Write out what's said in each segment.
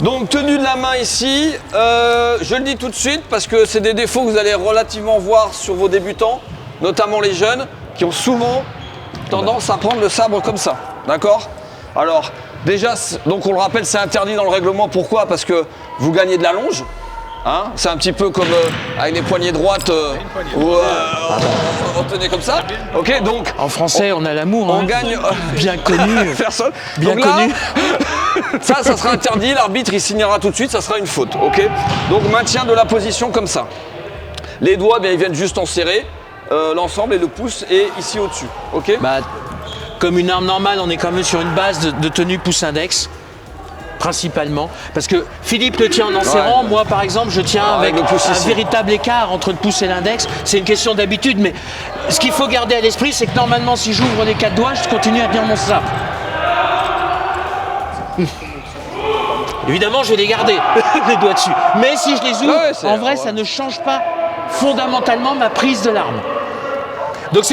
Donc tenue de la main ici, je le dis tout de suite parce que c'est des défauts que vous allez relativement voir sur vos débutants, notamment les jeunes, qui ont souvent tendance à prendre le sabre comme ça, d'accord? Alors déjà, donc on le rappelle, c'est interdit dans le règlement, pourquoi? Parce que vous gagnez de la longe, hein? C'est un petit peu comme avec les poignées droites, où on tenait comme ça, ok? Donc En français, on a l'amour, on hein. gagne... Bien connu. Personne. Bien Donc là, connu. ça sera interdit, l'arbitre il signera tout de suite, ça sera une faute, ok? Donc maintien de la position comme ça. Les doigts, bien, ils viennent juste en serrer, l'ensemble et le pouce est ici au-dessus, ok? Bah, comme une arme normale, on est quand même sur une base de tenue pouce-index, principalement. Parce que Philippe le tient en enserrant, moi par exemple, je tiens avec le pouce un ici. véritable écart entre le pouce et l'index. C'est une question d'habitude, mais ce qu'il faut garder à l'esprit, c'est que normalement, si j'ouvre les 4 doigts, je continue à tenir mon sabre. Évidemment, je vais les garder, les doigts dessus. Mais si je les ouvre, Ouais, en vrai, ça ne change pas fondamentalement ma prise de l'arme. Donc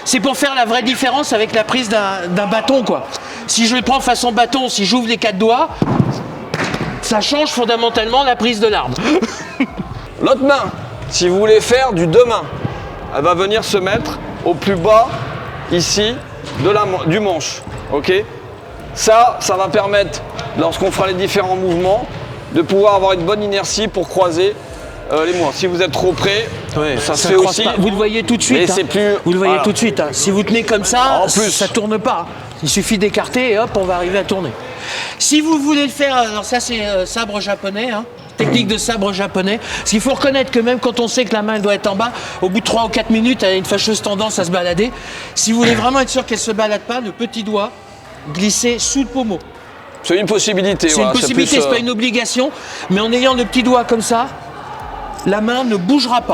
c'est pour faire la vraie différence avec la prise d'un bâton, quoi. Si je le prends façon bâton, si j'ouvre les 4 doigts, ça change fondamentalement la prise de l'arme. L'autre main, si vous voulez faire du deux mains, elle va venir se mettre au plus bas, ici, du manche, ok? Ça va permettre, lorsqu'on fera les différents mouvements, de pouvoir avoir une bonne inertie pour croiser les mois. Si vous êtes trop près, ça se fait croise aussi. pas. Vous le voyez tout de suite. Mais c'est plus... Vous le voyez voilà. tout de suite. Hein. Si vous tenez comme ça, En plus. ça tourne pas. Il suffit d'écarter et hop, on va arriver à tourner. Si vous voulez le faire, alors ça c'est sabre japonais, hein, technique de sabre japonais. Parce qu'il faut reconnaître que même quand on sait que la main elle doit être en bas, au bout de 3 ou 4 minutes, elle a une fâcheuse tendance à se balader. Si vous voulez vraiment être sûr qu'elle se balade pas, le petit doigt glissé sous le pommeau. C'est une possibilité. C'est voilà, une possibilité, plus, c'est pas une obligation, mais en ayant le petit doigt comme ça, la main ne bougera pas.